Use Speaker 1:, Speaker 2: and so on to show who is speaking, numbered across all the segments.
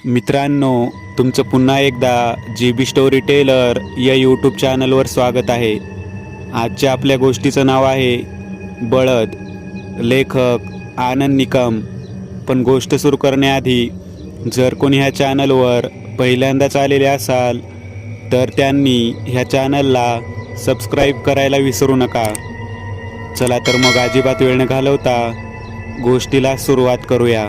Speaker 1: मित्रांनो, तुमचं पुन्हा एकदा JB स्टोरी टेलर या यूट्यूब चॅनलवर स्वागत आहे. आजच्या आपल्या गोष्टीचं नाव आहे बळद. लेखक आनंद निकम. पण गोष्ट सुरू करण्याआधी जर कोणी ह्या चॅनलवर पहिल्यांदाच आलेले असाल तर त्यांनी ह्या चॅनलला सबस्क्राईब करायला विसरू नका. चला तर मग अजिबात वेळ न घालवता गोष्टीला सुरुवात करूया.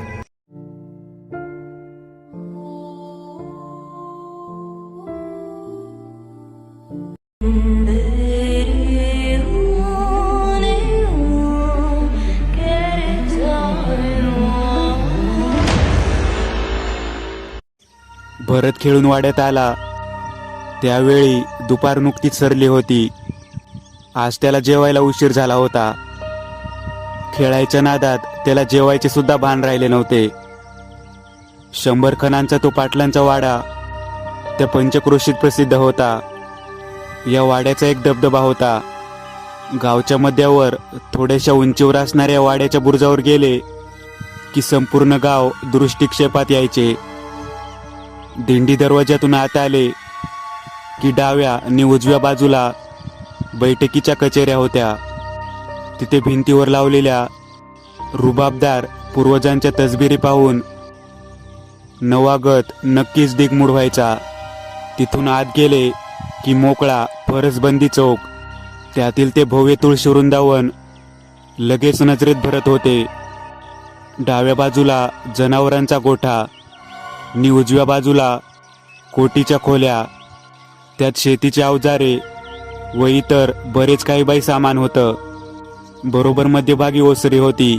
Speaker 1: भरत खेळून वाड्यात आला त्यावेळी दुपार नुकतीच सरली होती. आज त्याला जेवायला उशीर झाला होता. खेळायच्या नादात त्याला जेवायचे सुद्धा भान राहिले नव्हते. 100 खणांचा तो पाटलांचा वाडा त्या पंचक्रोशीत प्रसिद्ध होता. या वाड्याचा एक दबदबा होता. गावच्या मध्यावर थोड्याशा उंचीवर असणाऱ्या वाड्याच्या बुरुजावर गेले की संपूर्ण गाव दृष्टिक्षेपात यायचे. दिंडी दरवाजातून आत आले की डाव्या आणि उजव्या बाजूला बैठकीच्या कचेऱ्या होत्या. तिथे भिंतीवर लावलेल्या रुबाबदार पूर्वजांच्या तसबिरी पाहून नवागत नक्कीच दिगमूढ व्हायचा. तिथून आत गेले की मोकळा फरसबंदी चौक, त्यातील ते भव्य तुळशी वृंदावन लगेच नजरेत भरत होते. डाव्या बाजूला जनावरांचा गोठा आणि उजव्या बाजूला कोटीच्या खोल्या, त्यात शेतीची अवजारे व इतर बरेच काही बाई सामान होतं. बरोबर मध्यभागी ओसरी होती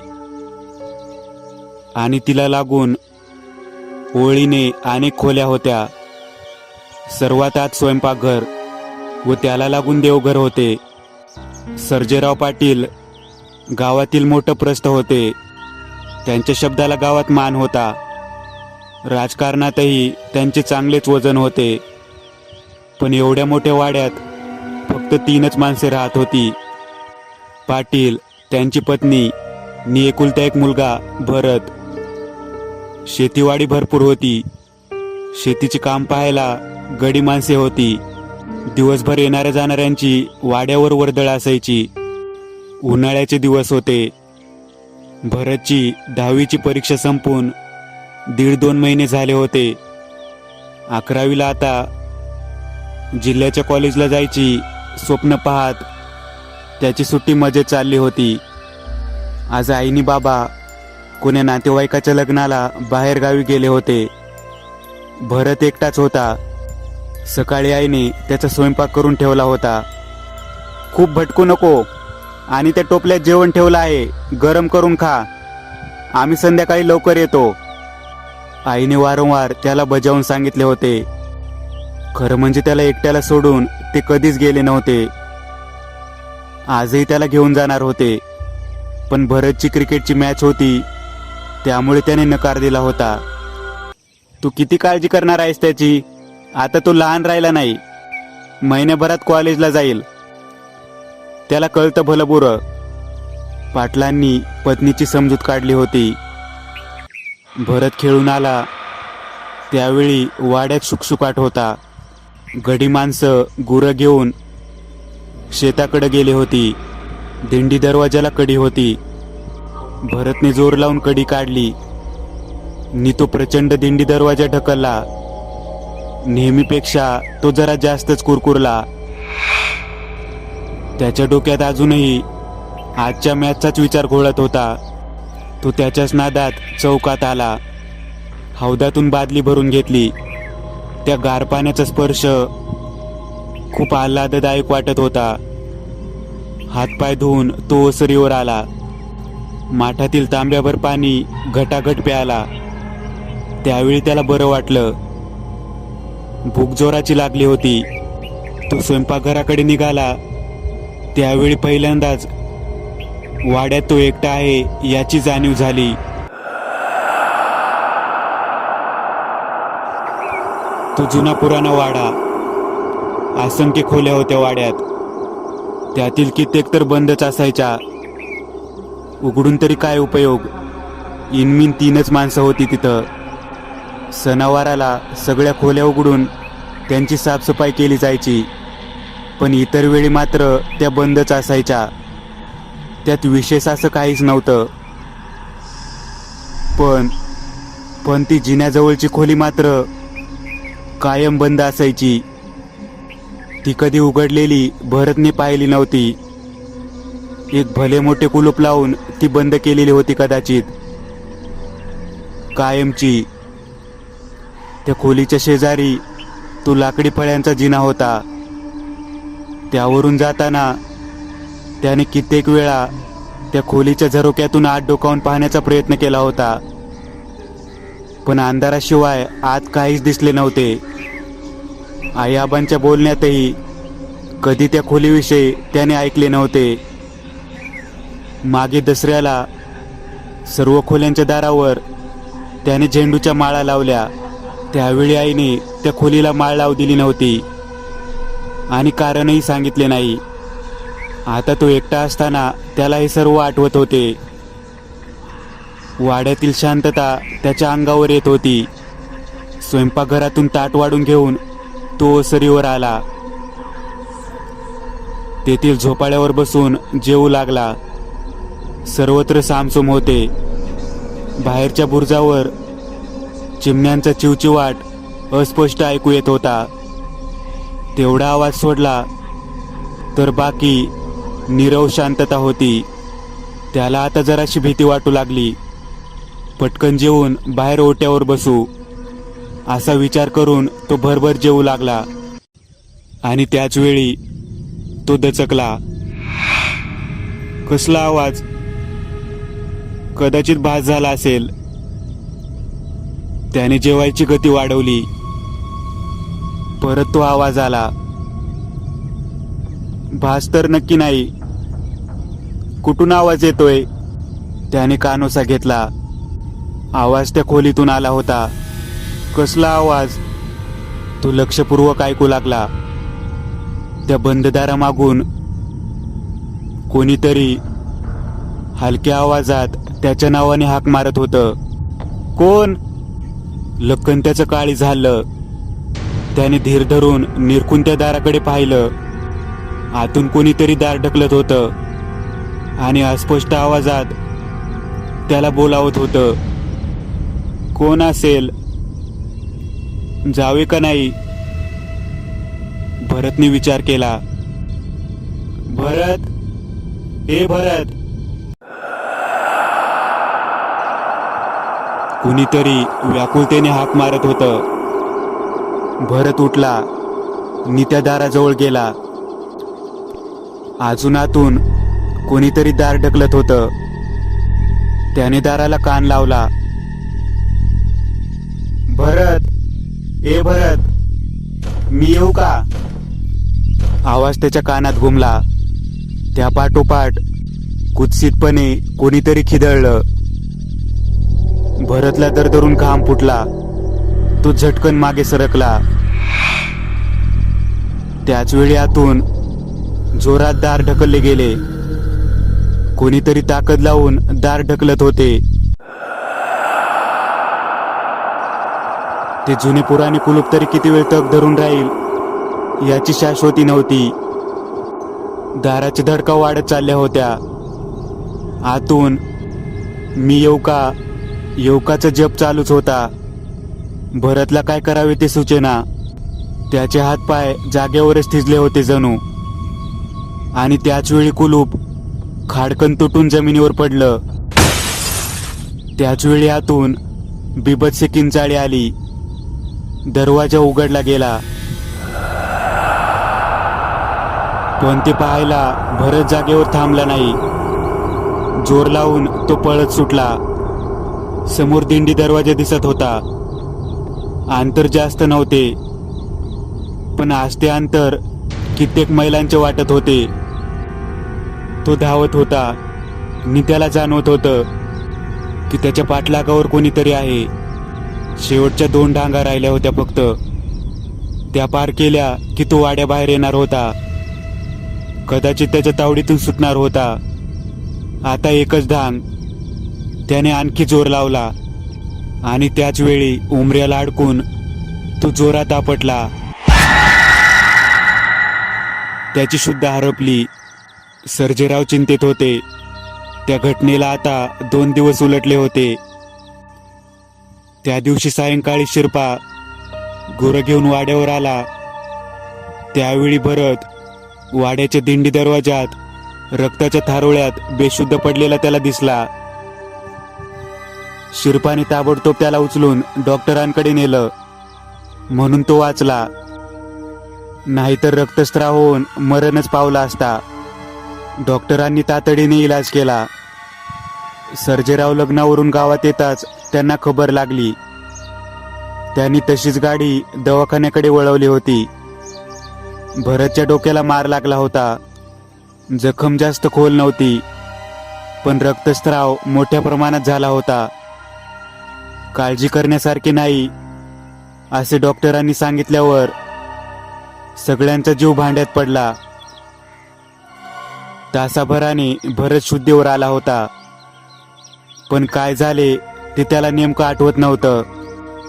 Speaker 1: आणि तिला लागून ओळीने अनेक खोल्या होत्या. सर्वात आत स्वयंपाकघर व त्याला लागून देवघर होते. सर्जेराव पाटील गावातील मोठं प्रस्थ होते. त्यांच्या शब्दाला गावात मान होता. राजकारणातही त्यांचे चांगलेच वजन होते. पण एवढ्या मोठ्या वाड्यात फक्त 3च माणसे राहत होती. पाटील, त्यांची पत्नी आणि एकुलता एक मुलगा भरत. शेतीवाडी भरपूर होती. शेतीचे काम पाहायला गडी माणसे होती. दिवसभर येणाऱ्या जाणाऱ्यांची वाड्यावर वर्दळ असायची. उन्हाळ्याचे दिवस होते. भरतची 10वीची परीक्षा संपून 1.5-2 महिने झाले होते. 11वीला आता जिल्ह्याच्या कॉलेजला जायची स्वप्न पाहत त्याची सुट्टी मजेत चालली होती. आज आईनी बाबा कोण्या नातेवाईकाच्या लग्नाला बाहेर गावी गेले होते. भरत एकटाच होता. सकाळी आईने त्याचा स्वयंपाक करून ठेवला होता. खूप भटकू नको आणि त्या टोपल्यात जेवण ठेवलं आहे, गरम करून खा. आम्ही संध्याकाळी लवकर येतो, आईने वारंवार त्याला बजावून सांगितले होते. खरं म्हणजे त्याला एकट्याला सोडून ते कधीच गेले नव्हते. आजही त्याला घेऊन जाणार होते, पण भरतची क्रिकेटची मॅच होती त्यामुळे त्याने नकार दिला होता. तू किती काळजी करणार आहेस त्याची? आता तो लहान राहिला नाही. महिन्याभरात कॉलेजला जाईल. त्याला कळतं भलं बुरं. पाटलांनी पत्नीची समजूत काढली होती. भरत खेळून आला त्यावेळी वाड्यात शुकशुकाट होता. गडी माणसं गुरं घेऊन शेताकडे गेले होती. दिंडी दरवाजाला कडी होती. भरतने जोर लावून कडी काढली नि तो प्रचंड दिंडी दरवाजा ढकलला. नेहमीपेक्षा तो जरा जास्तच कुरकुरला. त्याच्या डोक्यात अजूनही आजच्या मॅचचाच विचार घोळत होता. तो त्याच्याच नादात चौकात आला. हौदातून बादली भरून घेतली. त्या गार पाण्याचा स्पर्श खूप आल्हाददायक वाटत होता. हातपाय धुवून तो ओसरीवर आला. माठातील तांब्याभर पाणी घटाघट प्याला. त्यावेळी त्याला बरं वाटलं. भूक जोराची लागली होती. तो स्वयंपाकघराकडे निघाला त्यावेळी पहिल्यांदाच वाड्यात तो एकटा आहे याची जाणीव झाली. तो जुना पुराणा वाडा. असंख्य खोल्या होत्या वाड्यात. त्यातील कित्येक तर बंदच असायच्या. उघडून तरी काय उपयोग? इनमीन 3च माणसं होती तिथं. सणावाराला सगळ्या खोल्या उघडून त्यांची साफसफाई केली जायची, पण इतर वेळी मात्र त्या बंदच असायच्या. त्यात विशेष असं काहीच नव्हतं. पण ती जिन्याजवळची खोली मात्र कायम बंद असायची. ती कधी उघडलेली भरतने पाहिली नव्हती. एक भले मोठे कुलूप लावून ती बंद केलेली होती कदाचित, कायमची. त्या खोलीच्या शेजारी तो लाकडी फळ्यांचा जिना होता. त्यावरून जाताना त्याने कित्येक वेळा त्या खोलीच्या झरोक्यातून आत डोकावून पाहण्याचा प्रयत्न केला होता, पण अंधाराशिवाय आत काहीच दिसले नव्हते. आईआबांच्या बोलण्यातही कधी त्या खोलीविषयी त्याने ऐकले नव्हते. मागे दसऱ्याला सर्व खोल्यांच्या दारावर त्याने झेंडूच्या माळा लावल्या. त्यावेळी आईने त्या खोलीला माळ लावू दिली नव्हती आणि कारणही सांगितले नाही. आता तो एकटा असताना त्याला हे सर्व आठवत होते. वाड्यातील शांतता त्याच्या अंगावर येत होती. स्वयंपाकघरातून ताट वाढून घेऊन तो ओसरीवर आला. तेथील झोपाळ्यावर बसून जेवू लागला. सर्वत्र सामसूम होते. बाहेरच्या बुरुजावर चिमण्यांचा चिवचिवाट अस्पष्ट ऐकू येत होता. तेवढा आवाज सोडला तर बाकी नीरव शांतता होती. त्याला आता जराशी भीती वाटू लागली. पटकन जेवून बाहेर ओट्यावर बसू असा विचार करून तो भरभर जेवू लागला. आणि त्याच वेळी तो दचकला. कसला आवाज? कदाचित भास झाला असेल. त्याने जेवायची गती वाढवली. परत तो आवाज आला. भास तर नक्की नाही. कुठून आवाज येतोय? त्याने कानोसा घेतला. आवाज त्या खोलीतून आला होता. कसला आवाज? तो लक्षपूर्वक ऐकू लागला. त्या बंद दारामागून कोणीतरी हलक्या आवाजात त्याच्या नावाने हाक मारत होतं. कोण? लक्कन त्याचं काळी झालं. त्याने धीर धरून निरखून त्या दाराकडे पाहिलं. आतून कोणीतरी दार ढकलत होतं आणि अस्पष्ट आवाजात त्याला बोलावत होतं. कोण असेल? जावे का नाही? भरतने विचार केला. भरत, हे भरत. कुणीतरी व्याकुळतेने हाक मारत होतं. भरत उठला आणि त्या दाराजवळ गेला. अजून आतून कोणीतरी दार ढकलत होतं. त्याने दाराला कान लावला. भरत, ए भरत, मी येऊ का? आवाज त्याच्या कानात घुमला. त्या पाठोपाठ कुत्सितपणे कोणीतरी खिदळलं. भरतला दरदरून घाम फुटला. तो झटकन मागे सरकला. त्याच वेळी आतून जोरात दार ढकलले गेले. कोणीतरी ताकद लावून दार ढकलत होते. ते जुने पुराणे कुलूप तरी किती वेळ तग धरून राहील याची शाश्वती नव्हती. दाराच्या धडका वाढत चालल्या होत्या. आतून मी येऊ का, येऊकाचा जप चालूच होता. भरतला काय करावे ते सुचेना. त्याचे हातपाय जागेवरच थिजले होते जणू. आणि त्याच वेळी कुलूप खाडकन तुटून जमिनीवर पडलं. त्याच वेळी आतून बिभत्स किंचाळी आली. दरवाजा उघडला गेला. पण ते पाहायला भरत जागेवर थांबला नाही. जोर लावून तो पळत सुटला. समोर दिंडी दरवाजा दिसत होता. अंतर जास्त नव्हते, पण आज ते अंतर कित्येक मैलांचे वाटत होते. तो धावत होता आणि त्याला जाणवत होतं की त्याच्या पाठलागावर कोणीतरी आहे. शेवटच्या 2 डांगा राहिल्या होत्या फक्त. त्या पार केल्या की तो वाड्याबाहेर येणार होता. कदाचित त्याच्या तावडीतून सुटणार होता. आता एकच धांग. त्याने आणखी जोर लावला आणि त्याच वेळी उमऱ्याला अडकून तो जोरात आपटला. त्याची शुद्ध हरपली. सर्जेराव चिंतेत होते. त्या घटनेला आता 2 दिवस उलटले होते. त्या दिवशी सायंकाळी शिरपा गुरं घेऊन वाड्यावर आला. त्यावेळी भरत वाड्याच्या दिंडी दरवाजात रक्ताच्या थारोळ्यात बेशुद्ध पडलेला त्याला दिसला. शिरपाने ताबडतोब त्याला उचलून डॉक्टरांकडे नेलं, म्हणून तो वाचला. नाहीतर रक्तस्राव होऊन मरणच पावला असता. डॉक्टरांनी तातडीने इलाज केला. सर्जेराव लग्नावरून गावात येताच त्यांना खबर लागली. त्यांनी तशीच गाडी दवाखान्याकडे वळवली होती. भरतच्या डोक्याला मार लागला होता. जखम जास्त खोल नव्हती, पण रक्तस्राव मोठ्या प्रमाणात झाला होता. काळजी करण्यासारखे नाही असे डॉक्टरांनी सांगितल्यावर सगळ्यांचा जीव भांड्यात पडला. तासाभराने भरत शुद्धीवर आला होता, पण काय झाले ते त्याला नेमकं आठवत नव्हतं.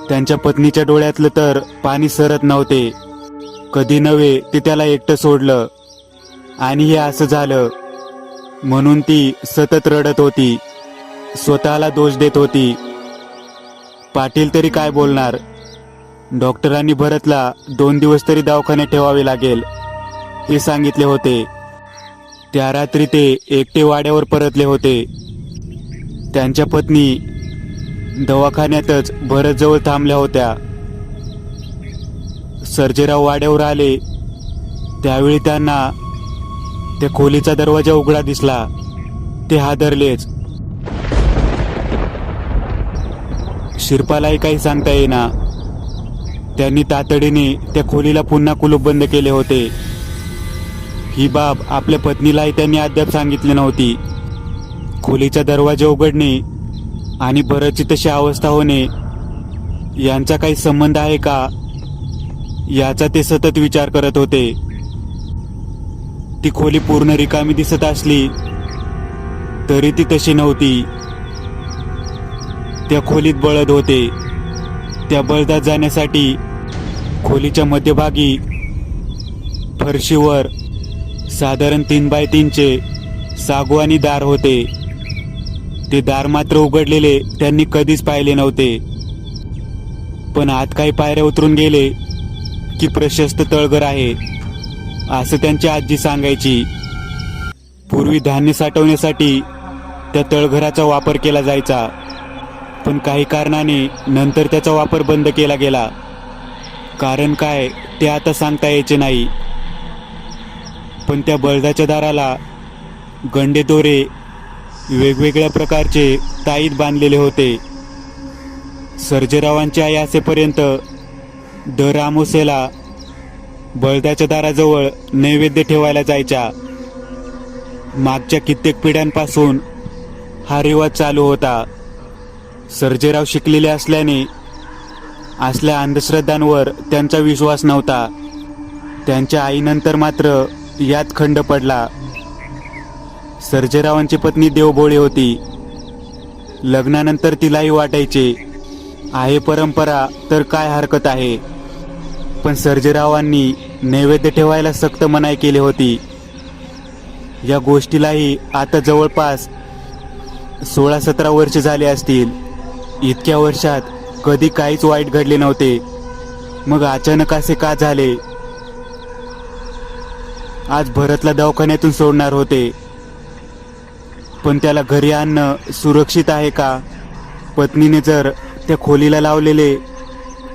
Speaker 1: त्यांच्या पत्नीच्या डोळ्यातलं तर पाणी सरत नव्हते. कधी नव्हे ते त्याला एकटं सोडलं आणि हे असं झालं म्हणून ती सतत रडत होती, स्वतःला दोष देत होती. पाटील तरी काय बोलणार? डॉक्टरांनी भरतला 2 दिवस तरी दवाखान्यात ठेवावे लागेल हे सांगितले होते. त्या रात्री ते एकटे वाड्यावर परतले होते. त्यांच्या पत्नी दवाखान्यातच भरतजवळ थांबल्या होत्या. सर्जेराव वाड्यावर आले त्यावेळी त्यांना त्या खोलीचा दरवाजा उघडा दिसला. ते हादरलेच. शिरपालाही काही सांगता येईना. त्यांनी तातडीने त्या खोलीला पुन्हा कुलूप बंद केले होते. ही बाब आपल्या पत्नीलाही त्यांनी अद्याप सांगितली नव्हती. खोलीचा दरवाजा उघडणे आणि भरतची तशी अवस्था होणे यांचा काही संबंध आहे का याचा ते सतत विचार करत होते. ती खोली पूर्ण रिकामी दिसत असली तरी ती तशी नव्हती. त्या खोलीत बळद होते. त्या बळदात जाण्यासाठी खोलीच्या मध्यभागी फरशीवर साधारण 3x3चे सागवानी दार होते. ते दार मात्र उघडलेले त्यांनी कधीच पाहिले नव्हते. पण आत काही पायऱ्या उतरून गेले की प्रशस्त तळघर आहे असं त्यांची आजी सांगायची. पूर्वी धान्य साठवण्यासाठी त्या तळघराचा वापर केला जायचा, पण काही कारणाने नंतर त्याचा वापर बंद केला गेला. कारण काय ते आता सांगता यायचे नाही. पण त्या बळदाच्या दाराला गंडे दोरे वेगवेगळ्या प्रकारचे ताईत बांधलेले होते. सर्जेरावांची आई असेपर्यंत दर अमावास्येला बळदाच्या दाराजवळ नैवेद्य ठेवायला जायच्या. मागच्या कित्येक पिढ्यांपासून हा रिवाज चालू होता. सर्जेराव शिकलेले असल्याने असल्या अंधश्रद्धांवर त्यांचा विश्वास नव्हता. त्यांच्या आईनंतर मात्र यात खंड पडला. सर्जेरावांची पत्नी देवभोळी होती. लग्नानंतर तिलाही वाटायचे आहे परंपरा तर काय हरकत आहे, पण सर्जेरावांनी नैवेद्य ठेवायला सक्त मनाई केली होती. या गोष्टीलाही आता जवळपास 16-17 वर्ष झाली असतील. इतक्या वर्षात कधी काहीच वाईट घडले नव्हते. मग अचानक असे का झाले? आज भरतला दवाखान्यातून सोडणार होते, पण त्याला घरी आणणं सुरक्षित आहे का? पत्नीने जर त्या खोलीला लावलेले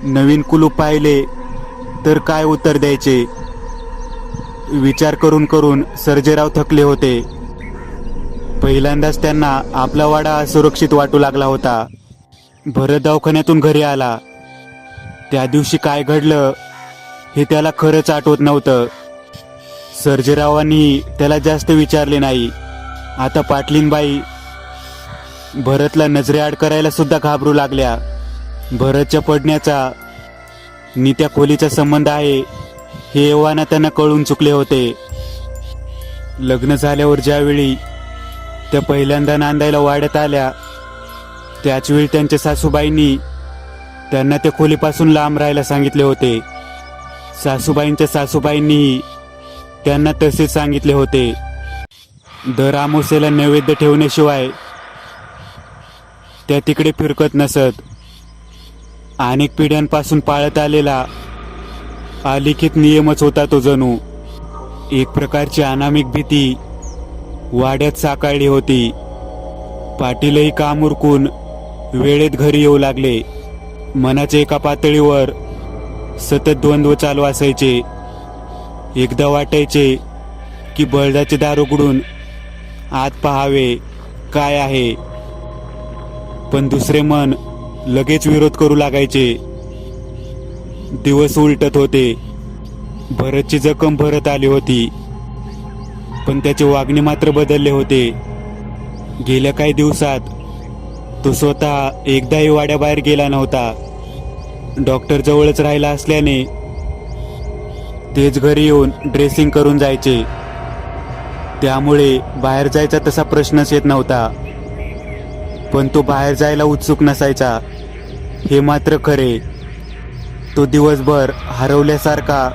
Speaker 1: नवीन कुलूप पाहिले तर काय उत्तर द्यायचे? विचार करून करून सर्जेराव थकले होते. पहिल्यांदाच त्यांना आपला वाडा असुरक्षित वाटू लागला होता. भरत दवाखान्यातून घरी आला. त्या दिवशी काय घडलं हे त्याला खरंच आठवत नव्हतं. सर्जेरावांनी त्याला जास्त विचारले नाही. आता पाटलीनबाई भरतला नजरेआड करायला सुद्धा घाबरू लागल्या. भरतच्या पडण्याचा नि त्या खोलीचा संबंध आहे हे एव्हाना त्यांना कळून चुकले होते. लग्न झाल्यावर ज्यावेळी त्या पहिल्यांदा नांदायला वाड्यात आल्या त्याचवेळी त्यांच्या सासूबाईंनी त्यांना त्या खोलीपासून लांब राहायला सांगितले होते. सासूबाईंच्या सासूबाईंनीही त्यांना तसेच सांगितले होते. दर अमावस्येला नैवेद्य ठेवण्याशिवाय त्या तिकडे फिरकत नसत. अनेक पिढ्यांपासून पाळत आलेला अलिखित नियमच होता तो जणू. एक प्रकारची अनामिक भीती वाड्यात साकारली होती. पाटीलही काम उरकून वेळेत घरी येऊ लागले. मनाच्या एका पातळीवर सतत द्वंद्व चालू असायचे. एकदा वाटायचे की बळदाचे दार उघडून आत पहावे काय आहे, पण दुसरे मन लगेच विरोध करू लागायचे. दिवस उलटत होते. भरतची जखम भरत आली होती, पण त्याचे वागणे मात्र बदलले होते. गेल्या काही दिवसात तो स्वतः एकदाही वाड्याबाहेर गेला नव्हता. डॉक्टर जवळच राहिला असल्याने तेच घरी येऊन ड्रेसिंग करून जायचे. त्यामुळे बाहेर जायचा तसा प्रश्नच येत नव्हता. पण तो बाहेर जायला उत्सुक नसायचा हे मात्र खरे. तो दिवसभर हरवल्यासारखा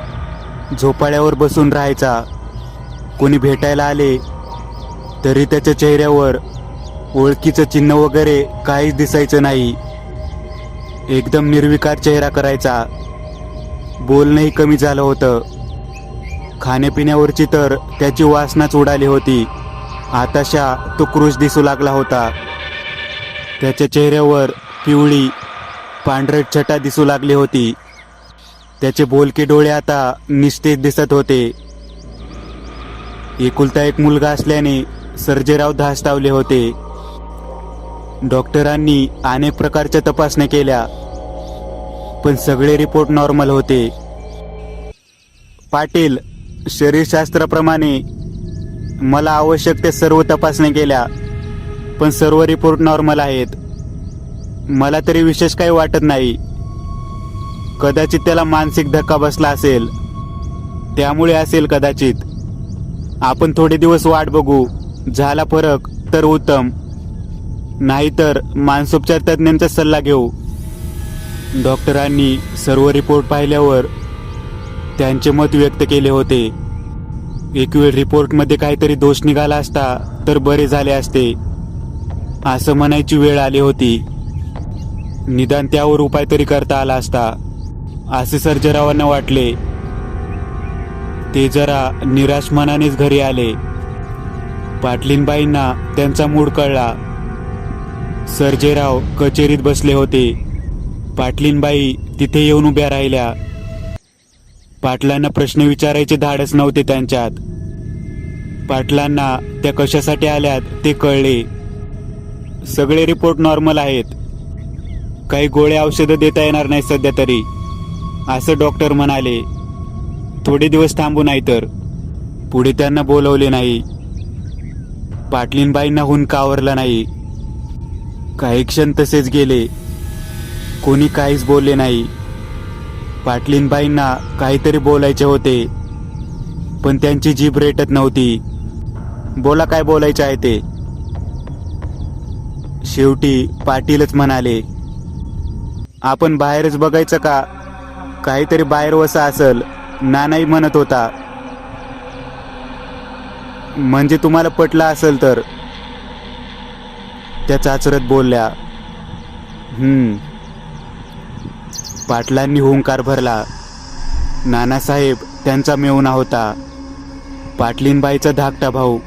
Speaker 1: झोपाळ्यावर बसून राहायचा. कोणी भेटायला आले तरी त्याच्या चेहऱ्यावर ओळखीचं चिन्ह वगैरे काहीच दिसायचं नाही. एकदम निर्विकार चेहरा करायचा. बोलणंही कमी झालं होतं. खाण्यापिण्यावरची तर त्याची वासनाच उडाली होती. आताशा तो क्रूश दिसू लागला होता. त्याच्या चेहऱ्यावर पिवळी पांढरट छटा दिसू लागली होती. त्याचे बोलके डोळे आता निस्तेज दिसत होते. एकुलता एक मुलगा असल्याने सर्जेराव धास्तावले होते. डॉक्टरांनी अनेक प्रकारच्या तपासण्या केल्या, पण सगळे रिपोर्ट नॉर्मल होते. पाटील, शरीरशास्त्राप्रमाणे मला आवश्यक ते सर्व तपासण्या केल्या, पण सर्व रिपोर्ट नॉर्मल आहेत. मला तरी विशेष काही वाटत नाही. कदाचित त्याला मानसिक धक्का बसला असेल, त्यामुळे असेल कदाचित. आपण थोडे दिवस वाट बघू. झाला फरक तर उत्तम, नाहीतर मानसोपचार तज्ज्ञांचा सल्ला घेऊ. डॉक्टरांनी सर्व रिपोर्ट पाहिल्यावर त्यांचे मत व्यक्त केले होते. एक वेळ रिपोर्टमध्ये काहीतरी दोष निघाला असता तर बरे झाले असते, असं म्हणायची वेळ आली होती. निदान त्यावर उपाय तरी करता आला असता, असे सर्जेरावांना वाटले. ते जरा निराश मनानेच घरी आले. पाटलीनबाईंना त्यांचा मूड कळला. सर्जेराव कचेरीत बसले होते. पाटलीनबाई तिथे येऊन उभ्या राहिल्या. पाटलांना प्रश्न विचारायचे धाडस नव्हते त्यांच्यात. पाटलांना त्या कशासाठी आल्यात ते कळले. सगळे रिपोर्ट नॉर्मल आहेत. काही गोळ्या औषधं देता येणार नाही सध्या तरी, असं डॉक्टर म्हणाले. थोडे दिवस थांबू, नाही तर पुढे त्यांना बोलवले नाही. पाटलीनबाईंना हुंदका आवरला नाही. काही क्षण तसेच गेले. कोणी काहीच बोलले नाही. पाटलीनबाईंना काहीतरी बोलायचे होते, पण त्यांची जीभ रेटत नव्हती. बोला, काय बोलायचे आहे ते. शेवटी पाटीलच म्हणाले, आपण बाहेरच बघायचं का? काहीतरी बाहेर वसा असल, नानाही म्हणत होता. म्हणजे तुम्हाला पटलं असेल तर, त्या चाचरत बोलल्या. पाटलांनी हुंकार भरला. नानासाहेब त्यांचा मेहुणा होता. पाटलीनबाईचा धाकटा भाऊ.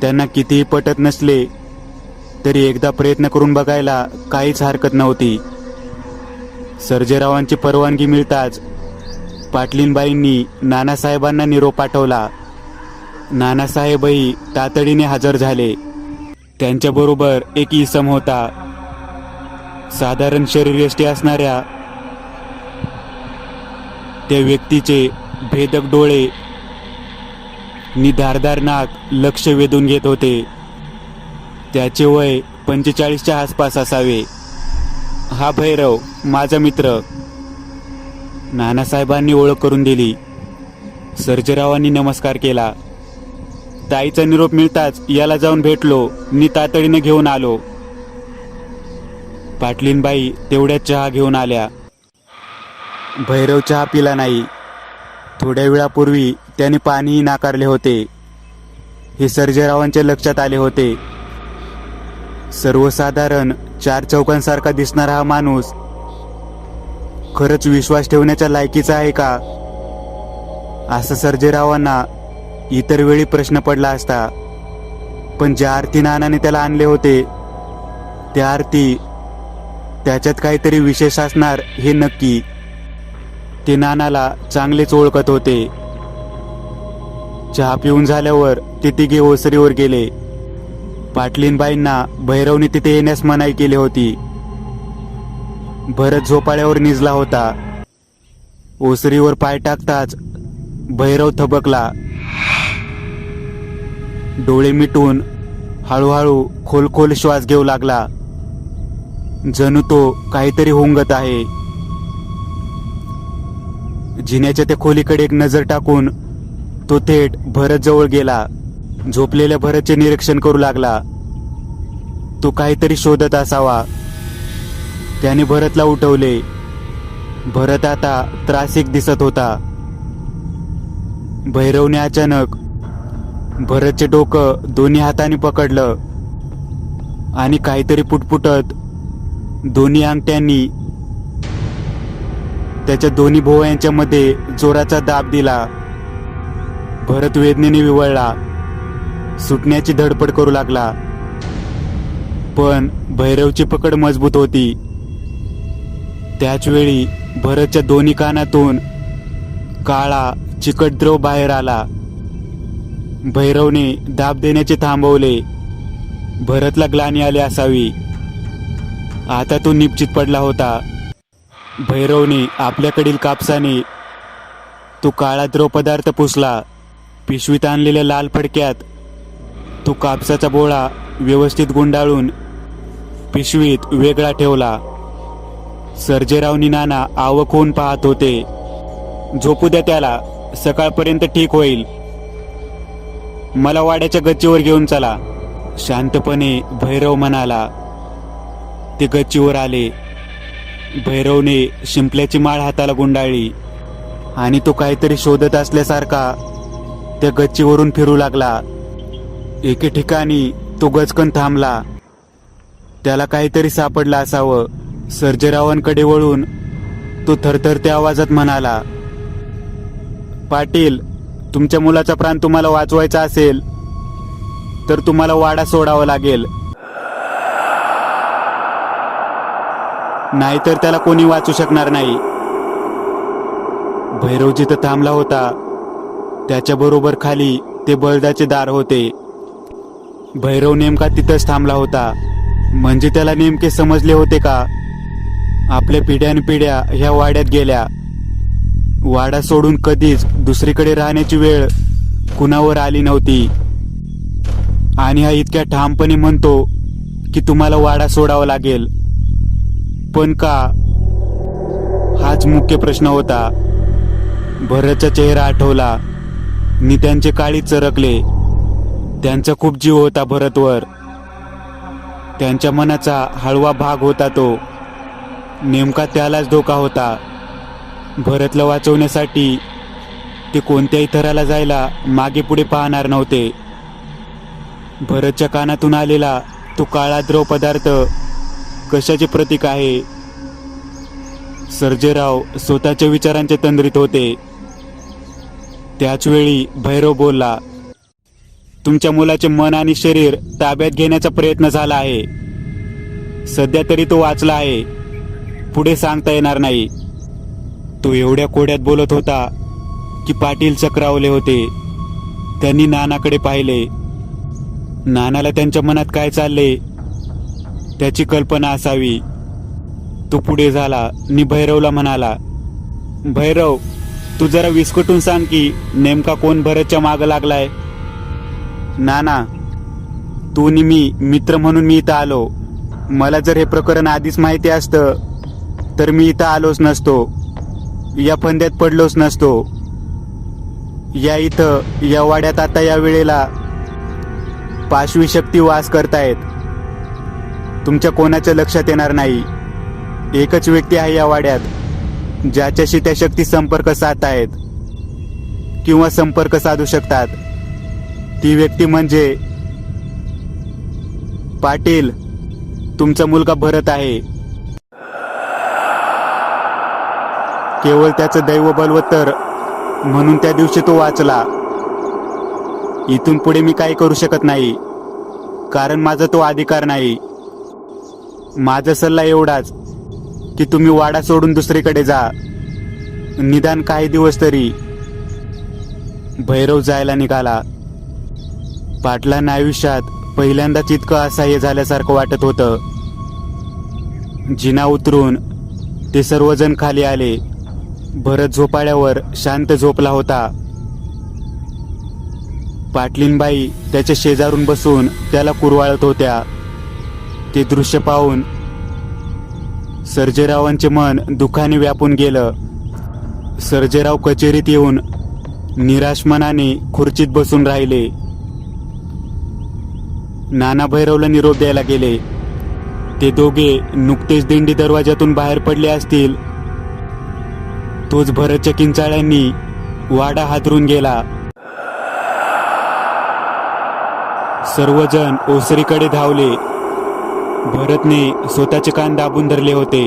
Speaker 1: त्यांना कितीही पटत नसले तरी एकदा प्रयत्न करून बघायला काहीच हरकत नव्हती. सर्जेरावांची परवानगी मिळताच पाटलीनबाईंनी नानासाहेबांना निरोप पाठवला. नानासाहेबही तातडीने हजर झाले. त्यांच्याबरोबर एक इसम होता. साधारण शरीरयष्टी असणाऱ्या त्या व्यक्तीचे भेदक डोळे नि धारदार नाक लक्ष वेधून घेत होते. त्याचे वय 45च्या आसपास असावे. हा भैरव, माझा मित्र. नानासाहेबांनी ओळख करून दिली. सर्जेरावांनी नमस्कार केला. ताईचा निरोप मिळताच याला जाऊन भेटलो नि तातडीने घेऊन आलो. पाटलीनबाई तेवढ्यात चहा घेऊन आल्या. भैरव चहा पिला नाही. थोड्या वेळापूर्वी त्याने पाणीही नाकारले होते. हे सर्जेरावांच्या लक्षात आले होते. सर्वसाधारण चार चौकांसारखा दिसणारा हा माणूस खरंच विश्वास ठेवण्याच्या लायकीचा आहे का, असं सर्जेरावांना इतर वेळी प्रश्न पडला असता. पण ज्या अर्थी नानाने त्याला आणले होते त्या अर्थी त्याच्यात काहीतरी विशेष असणार हे नक्की. ते नानाला चांगलेच ओळखत होते. चहा पिऊन झाल्यावर ते तिघे ओसरीवर गेले. पाटलीनबाईंना भैरवने तिथे येण्यास मनाई केली होती. भरत झोपाळ्यावर निजला होता. ओसरीवर पाय टाकताच भैरव थबकला. डोळे मिटून हळूहळू खोल खोल श्वास घेऊ लागला. जणू तो काहीतरी हुंगत आहे. जिन्याच्या त्या खोलीकडे एक नजर टाकून तो थेट भरत जवळ गेला. झोपलेल्या भरतचे निरीक्षण करू लागला. तो काहीतरी शोधत असावा. त्याने भरतला उठवले. भरत आता त्रासिक दिसत होता. भैरवने अचानक भरतचे डोकं दोन्ही हाताने पकडलं आणि काहीतरी पुटपुटत दोन्ही अंगठ्यांनी त्याच्या दोन्ही भोवयांच्या मध्ये जोराचा दाब दिला. भरत वेदनेने विवळला. सुटण्याची धडपड करू लागला. पण भैरवची पकड मजबूत होती. त्याच वेळी भरतच्या दोन्ही कानातून काळा चिकट द्रव बाहेर आला. भैरवने दाब देण्याचे थांबवले. भरतला ग्लानी आली असावी. आता तो निश्चित पडला होता. भैरवने आपल्याकडील कापसाने तो काळा द्रव पदार्थ पुसला. पिशवीत आणलेल्या लाल फडक्यात तो कापसाचा बोळा व्यवस्थित गुंडाळून पिशवीत वेगळा ठेवला. सर्जेरावनी नाना आवक होऊन पाहत होते. झोपू द्या त्याला, सकाळपर्यंत ठीक होईल. मला वाड्याच्या गच्चीवर घेऊन चला, शांतपणे भैरव म्हणाला. ते गच्चीवर आले. भैरवने शिंपल्याची माळ हाताला गुंडाळली आणि तो काहीतरी शोधत असल्यासारखा त्या गच्चीवरून फिरू लागला. एके ठिकाणी तो गचकन थांबला. त्याला काहीतरी सापडलं असावं. सर्जेरावांकडे वळून तो थरथरत्या आवाजात म्हणाला, पाटील, तुमच्या मुलाचा प्राण तुम्हाला वाचवायचा असेल तर तुम्हाला वाडा सोडावा लागेल, नाहीतर त्याला कोणी वाचू शकणार नाही. भैरव जिथं थांबला होता त्याच्या बरोबर खाली ते बळदाचे दार होते. भैरव नेमका तिथंच थांबला होता. म्हणजे त्याला नेमके समजले होते का आपल्या पिढ्यानपिढ्या ह्या वाड्यात गेल्या. वाडा सोडून कधीच दुसरीकडे राहण्याची वेळ कुणावर आली नव्हती. आणि हा इतक्या ठामपणे म्हणतो की तुम्हाला वाडा सोडावा लागेल. पण का? हाच मुख्य प्रश्न होता. भरतचा चेहरा आठवला नि त्यांचे काळी चरकले. त्यांचा खूप जीव होता भरतवर. त्यांच्या मनाचा हळवा भाग होता तो. नेमका त्यालाच धोका होता. भरतला वाचवण्यासाठी ते कोणत्याही थराला जायला मागे पुढे पाहणार नव्हते. भरतच्या कानातून आलेला तो काळा द्रव पदार्थ कशाचे प्रतीक आहे? सर्जेराव स्वतःच्या विचारांचे तंद्रीत होते. त्याच वेळी भैरव बोलला, तुमच्या मुलाचे मन आणि शरीर ताब्यात घेण्याचा प्रयत्न झाला आहे. सध्या तरी तो वाचला आहे, पुढे सांगता येणार नाही. तो एवढ्या कोड्यात बोलत होता की पाटील चक्रावले होते. त्यांनी नानाकडे पाहिले. नानाला त्यांच्या मनात काय चालले त्याची कल्पना असावी. तो पुढे झाला नि भैरवला म्हणाला, भैरव, तू जरा विस्कटून सांग की नेमका कोण भरतच्या मागं लागलाय. नाना, तू नि मी मित्र म्हणून मी इथं आलो. मला जर हे प्रकरण आधीच माहिती असतं तर मी इथं आलोच नसतो, या फंद्यात पडलोच नसतो. या इथं या वाड्यात आता या वेळेला पाशवी शक्ती वास करतायत. तुमच्या कोणाच्या लक्षात येणार नाही. एकच व्यक्ती आहे या वाड्यात ज्याच्याशी त्या शक्ती संपर्क साधतायत किंवा संपर्क साधू शकतात. ती व्यक्ती म्हणजे पाटील, तुमचा मुलगा भरत आहे. केवळ त्याचं दैव बलवत्तर म्हणून त्या दिवशी तो वाचला. इथून पुढे मी काही करू शकत नाही, कारण माझा तो अधिकार नाही. माझा सल्ला एवढाच की तुम्ही वाडा सोडून दुसरीकडे जा, निदान काही दिवस तरी. भैरव जायला निघाला. पाटलांना आयुष्यात पहिल्यांदाच इतकं असह्य झाल्यासारखं वाटत होतं. जिना उतरून ते सर्वजण खाली आले. भरत झोपाळ्यावर शांत झोपला होता. पाटलीनबाई त्याच्या शेजारून बसून त्याला कुरवाळत होत्या. ते दृश्य पाहून सर्जेरावांचे मन दुःखाने व्यापून गेलं. सर्जेराव कचेरीत येऊन निराश मनाने खुर्चीत बसून राहिले. नाना भैरवला निरोप द्यायला गेले. ते दोघे नुकतेच दिंडी दरवाजातून बाहेर पडले असतील, तोच भरतच्या किंचाळ्यांनी वाडा हादरून गेला. सर्वजण ओसरीकडे धावले. भरतने स्वतःचे कान दाबून धरले होते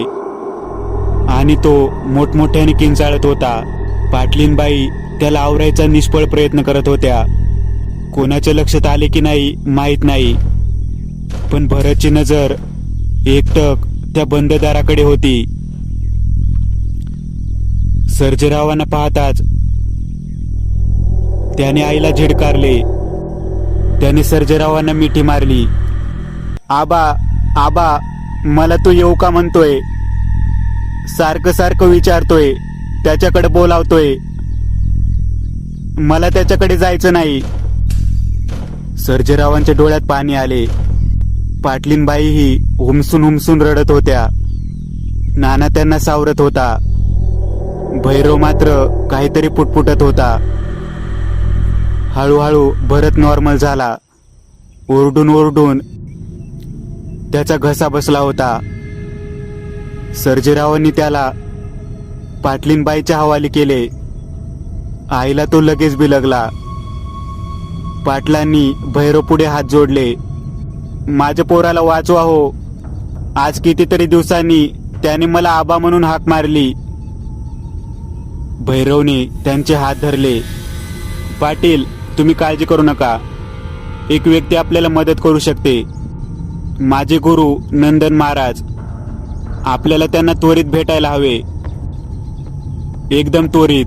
Speaker 1: आणि तो मोठमोठ्याने किंचाळत होता. पाटलीनबाई त्याला आवरायचा निष्फळ प्रयत्न करत होत्या. कोणाच्या लक्षात आले की नाही माहीत नाही, पण भरतची नजर एकटक त्या बंद दाराकडे होती. सर्जेरावांना पाहताच त्याने आईला झिडकारले. त्याने सर्जेरावांना मिठी मारली. आबा, आबा, मला तो येऊ का म्हणतोय? सारखं सारखं विचारतोय, त्याच्याकडे बोलावतोय. मला त्याच्याकडे जायचं नाही. सर्जेरावांच्या डोळ्यात पाणी आले. पाटलीनबाईही हुमसून हुमसून रडत होत्या. नाना त्यांना सावरत होता. भैरव मात्र काहीतरी पुटपुटत होता. हळूहळू भरत नॉर्मल झाला. ओरडून ओरडून त्याचा घसा बसला होता. सर्जेरावांनी त्याला पाटलीनबाईच्या हवाली केले. आईला तो लगेच बिलगला. पाटलांनी भैरव पुढे हात जोडले. माझ्या पोराला वाचवा हो. आज कितीतरी दिवसांनी त्याने मला आबा म्हणून हाक मारली. भैरवने त्यांचे हात धरले. पाटील, तुम्ही काळजी करू नका. एक व्यक्ती आपल्याला मदत करू शकते. माझे गुरु नंदन महाराज. आपल्याला त्यांना त्वरित भेटायला हवे, एकदम त्वरित.